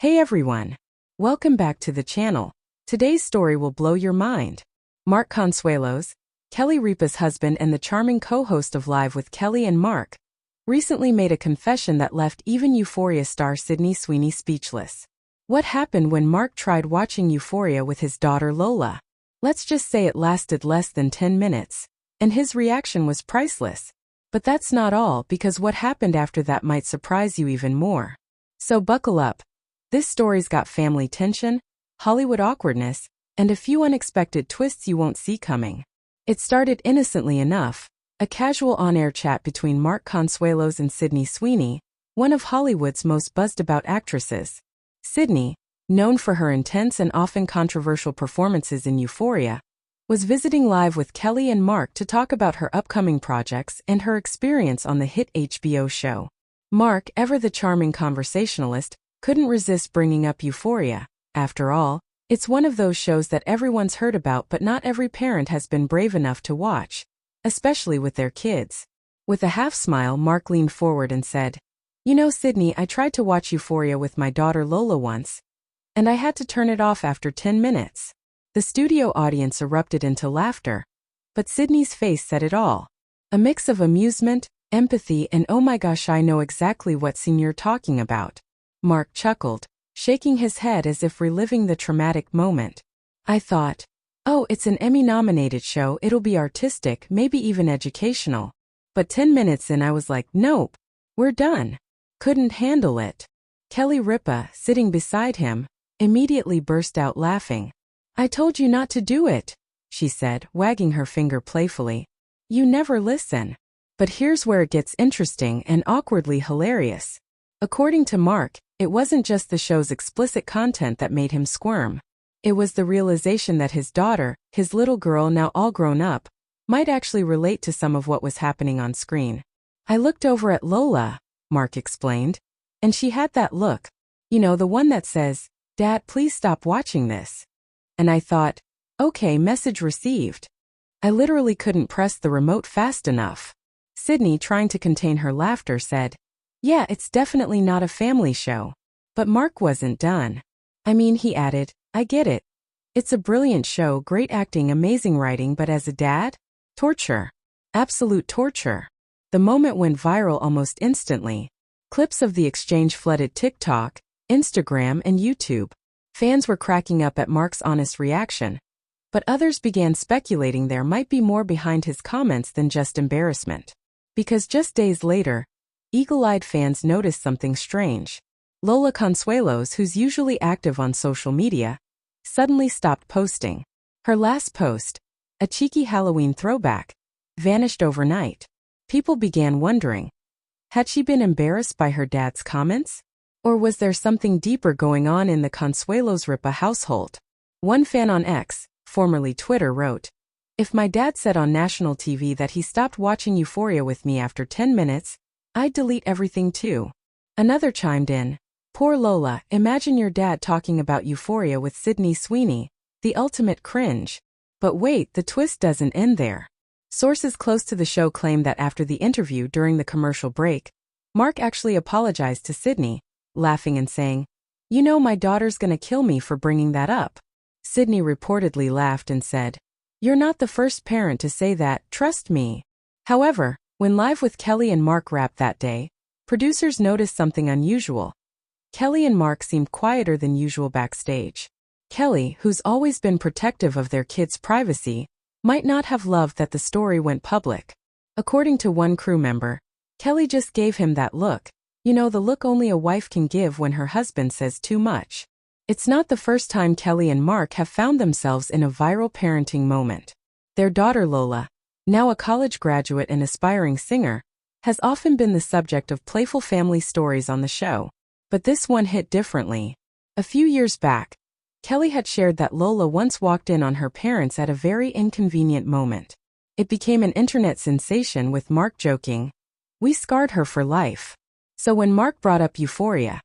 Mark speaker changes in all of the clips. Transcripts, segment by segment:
Speaker 1: Hey everyone! Welcome back to the channel. Today's story will blow your mind. Mark Consuelos, Kelly Ripa's husband and the charming co-host of Live with Kelly and Mark, recently made a confession that left even Euphoria star Sweeney speechless. What happened when Mark tried watching Euphoria with his daughter Lola? Let's just say it lasted less than 10 minutes, and his reaction was priceless. But that's not all, because what happened after that might surprise you even more. So buckle up. This story's got family tension, Hollywood awkwardness, and a few unexpected twists you won't see coming. It started innocently enough, a casual on-air chat between Mark Consuelos and Sweeney, one of Hollywood's most buzzed-about actresses. Sydney, known for her intense and often controversial performances in Euphoria, was visiting Live with Kelly and Mark to talk about her upcoming projects and her experience on the hit HBO show. Mark, ever the charming conversationalist, couldn't resist bringing up Euphoria. After all, it's one of those shows that everyone's heard about, but not every parent has been brave enough to watch, especially with their kids. With a half-smile, Mark leaned forward and said, "You know, Sydney, I tried to watch Euphoria with my daughter Lola once, and I had to turn it off after 10 minutes. The studio audience erupted into laughter, but Sydney's face said it all. A mix of amusement, empathy, and "oh my gosh, I know exactly what scene you're talking about." Mark chuckled, shaking his head as if reliving the traumatic moment. "I thought, oh, it's an Emmy-nominated show, it'll be artistic, maybe even educational. But 10 minutes in I was like, nope, we're done." Couldn't handle it. Kelly Ripa, sitting beside him, immediately burst out laughing. "I told you not to do it," she said, wagging her finger playfully. "You never listen." But here's where it gets interesting and awkwardly hilarious. According to Mark, it wasn't just the show's explicit content that made him squirm. It was the realization that his daughter, his little girl now all grown up, might actually relate to some of what was happening on screen. "I looked over at Lola," Mark explained, "and she had that look. You know, the one that says, 'Dad, please stop watching this.' And I thought, okay, message received. I literally couldn't press the remote fast enough." Sydney, trying to contain her laughter, said, "Yeah, it's definitely not a family show." But Mark wasn't done. "I mean," he added, "I get it. It's a brilliant show, great acting, amazing writing, but as a dad? Torture. Absolute torture." The moment went viral almost instantly. Clips of the exchange flooded TikTok, Instagram, and YouTube. Fans were cracking up at Mark's honest reaction, but others began speculating there might be more behind his comments than just embarrassment. Because just days later, eagle-eyed fans noticed something strange. Lola Consuelos, who's usually active on social media, suddenly stopped posting. Her last post, a cheeky Halloween throwback, vanished overnight. People began wondering, had she been embarrassed by her dad's comments? Or was there something deeper going on in the Consuelos-Ripa household? One fan on X, formerly Twitter, wrote, "If my dad said on national TV that he stopped watching Euphoria with me after 10 minutes, I'd delete everything too." Another chimed in, "Poor Lola, imagine your dad talking about Euphoria with Sweeney, the ultimate cringe." But wait, the twist doesn't end there. Sources close to the show claim that after the interview during the commercial break, Mark actually apologized to Sydney, laughing and saying, "You know, my daughter's gonna kill me for bringing that up." Sydney reportedly laughed and said, "You're not the first parent to say that, trust me." However, when Live with Kelly and Mark wrapped that day, producers noticed something unusual. Kelly and Mark seemed quieter than usual backstage. Kelly, who's always been protective of their kids' privacy, might not have loved that the story went public. According to one crew member, Kelly just gave him that look. You know, the look only a wife can give when her husband says too much. It's not the first time Kelly and Mark have found themselves in a viral parenting moment. Their daughter Lola, now a college graduate and aspiring singer, has often been the subject of playful family stories on the show. But this one hit differently. A few years back, Kelly had shared that Lola once walked in on her parents at a very inconvenient moment. It became an internet sensation, with Mark joking, "We scarred her for life." So when Mark brought up Euphoria,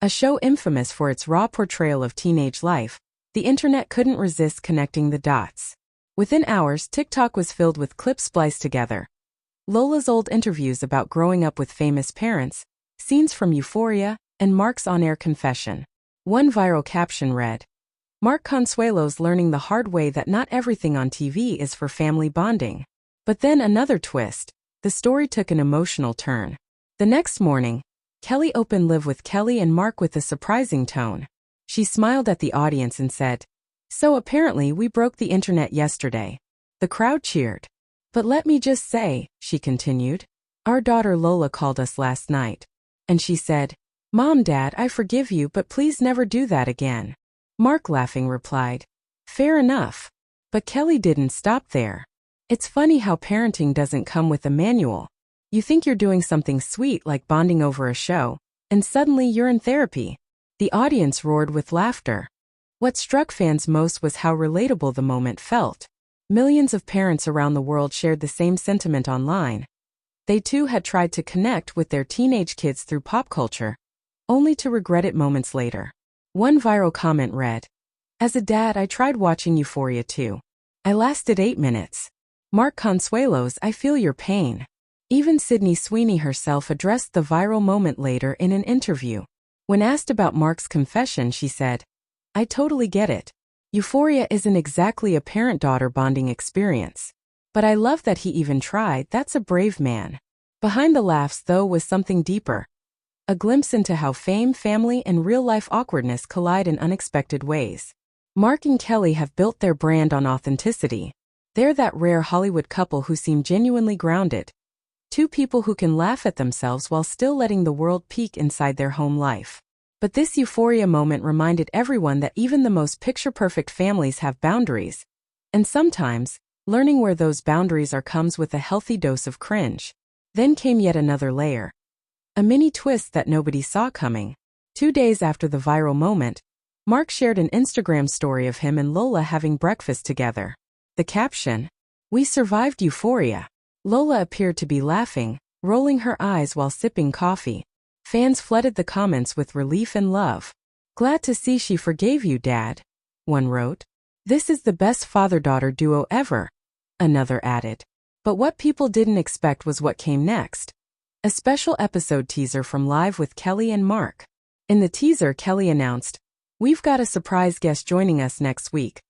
Speaker 1: a show infamous for its raw portrayal of teenage life, the internet couldn't resist connecting the dots. Within hours, TikTok was filled with clips spliced together. Lola's old interviews about growing up with famous parents, scenes from Euphoria, and Mark's on-air confession. One viral caption read, Mark Consuelos learning the hard way that not everything on TV is for family bonding. But then another twist. The story took an emotional turn. The next morning, Kelly opened Live with Kelly and Mark with a surprising tone. She smiled at the audience and said, "So apparently we broke the internet yesterday." The crowd cheered. "But let me just say," she continued, "our daughter Lola called us last night. And she said, 'Mom, Dad, I forgive you, but please never do that again.'" Mark, laughing, replied, "Fair enough." But Kelly didn't stop there. It's funny how parenting doesn't come with a manual. You think you're doing something sweet like bonding over a show, and suddenly you're in therapy. The audience roared with laughter. What struck fans most was how relatable the moment felt. Millions of parents around the world shared the same sentiment online. They too had tried to connect with their teenage kids through pop culture, only to regret it moments later. One viral comment read, "As a dad, I tried watching Euphoria too. I lasted 8 minutes. Mark Consuelos, I feel your pain." Even Sweeney herself addressed the viral moment later in an interview. When asked about Mark's confession, she said, "I totally get it. Euphoria isn't exactly a parent-daughter bonding experience. But I love that he even tried. That's a brave man." Behind the laughs, though, was something deeper. A glimpse into how fame, family, and real-life awkwardness collide in unexpected ways. Mark and Kelly have built their brand on authenticity. They're that rare Hollywood couple who seem genuinely grounded. Two people who can laugh at themselves while still letting the world peek inside their home life. But this Euphoria moment reminded everyone that even the most picture-perfect families have boundaries. And sometimes, learning where those boundaries are comes with a healthy dose of cringe. Then came yet another layer. A mini twist that nobody saw coming. 2 days after the viral moment, Mark shared an Instagram story of him and Lola having breakfast together. The caption, "We survived Euphoria." Lola appeared to be laughing, rolling her eyes while sipping coffee. Fans flooded the comments with relief and love. "Glad to see she forgave you, Dad," one wrote. "This is the best father-daughter duo ever," another added. But what people didn't expect was what came next. A special episode teaser from Live with Kelly and Mark. In the teaser, Kelly announced, "We've got a surprise guest joining us next week.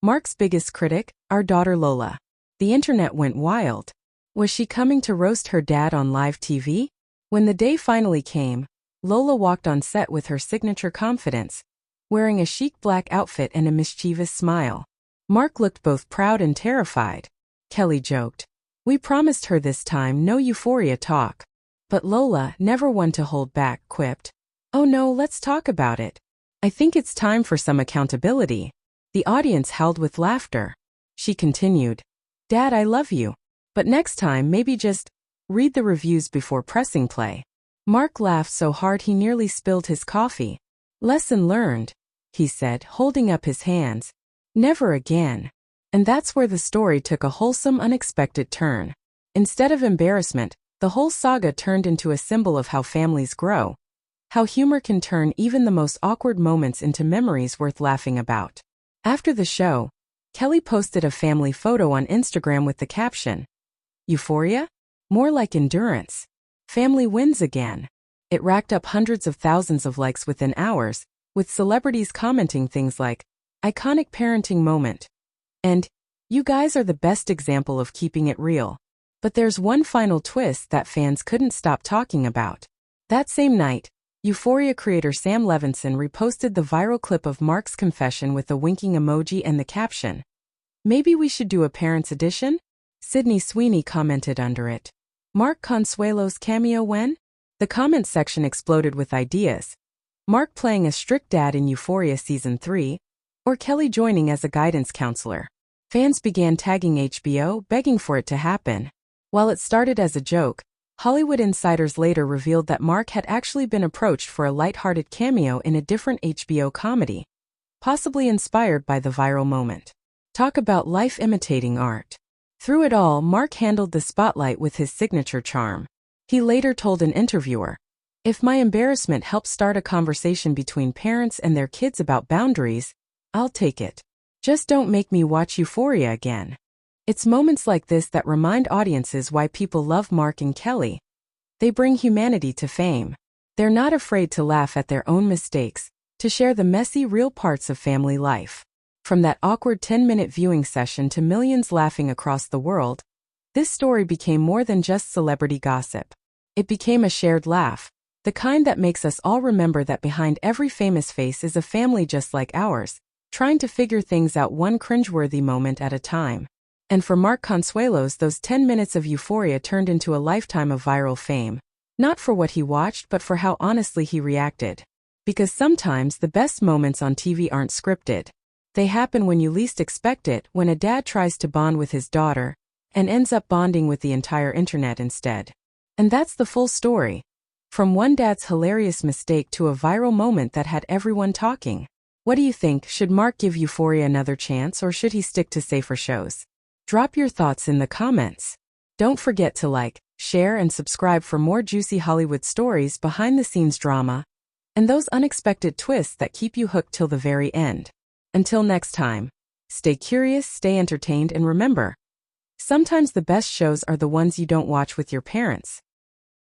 Speaker 1: Mark's biggest critic, our daughter Lola." The internet went wild. Was she coming to roast her dad on live TV? When the day finally came, Lola walked on set with her signature confidence, wearing a chic black outfit and a mischievous smile. Mark looked both proud and terrified. Kelly joked, "We promised her this time no Euphoria talk." But Lola, never one to hold back, quipped, "Oh no, let's talk about it. I think it's time for some accountability." The audience howled with laughter. She continued, "Dad, I love you. But next time, maybe just read the reviews before pressing play." Mark laughed so hard he nearly spilled his coffee. "Lesson learned," he said, holding up his hands. "Never again." And that's where the story took a wholesome, unexpected turn. Instead of embarrassment, the whole saga turned into a symbol of how families grow. How humor can turn even the most awkward moments into memories worth laughing about. After the show, Kelly posted a family photo on Instagram with the caption, "Euphoria? More like endurance. Family wins again." It racked up hundreds of thousands of likes within hours, with celebrities commenting things like, "Iconic parenting moment," and "You guys are the best example of keeping it real." But there's one final twist that fans couldn't stop talking about. That same night, Euphoria creator Sam Levinson reposted the viral clip of Mark's confession with a winking emoji and the caption, "Maybe we should do a parents' edition?" Sweeney commented under it, "Mark Consuelos cameo when?" The comment section exploded with ideas. Mark playing a strict dad in Euphoria Season 3, or Kelly joining as a guidance counselor. Fans began tagging HBO, begging for it to happen. While it started as a joke, Hollywood insiders later revealed that Mark had actually been approached for a lighthearted cameo in a different HBO comedy, possibly inspired by the viral moment. Talk about life imitating art. Through it all, Mark handled the spotlight with his signature charm. He later told an interviewer, "If my embarrassment helps start a conversation between parents and their kids about boundaries, I'll take it. Just don't make me watch Euphoria again." It's moments like this that remind audiences why people love Mark and Kelly. They bring humanity to fame. They're not afraid to laugh at their own mistakes, to share the messy, real parts of family life. From that awkward 10-minute viewing session to millions laughing across the world, this story became more than just celebrity gossip. It became a shared laugh, the kind that makes us all remember that behind every famous face is a family just like ours, trying to figure things out one cringeworthy moment at a time. And for Mark Consuelos, those 10 minutes of Euphoria turned into a lifetime of viral fame. Not for what he watched, but for how honestly he reacted. Because sometimes the best moments on TV aren't scripted. They happen when you least expect it, when a dad tries to bond with his daughter and ends up bonding with the entire internet instead. And that's the full story. From one dad's hilarious mistake to a viral moment that had everyone talking. What do you think? Should Mark give Euphoria another chance, or should he stick to safer shows? Drop your thoughts in the comments. Don't forget to like, share, and subscribe for more juicy Hollywood stories, behind-the-scenes drama, and those unexpected twists that keep you hooked till the very end. Until next time, stay curious, stay entertained, and remember, sometimes the best shows are the ones you don't watch with your parents.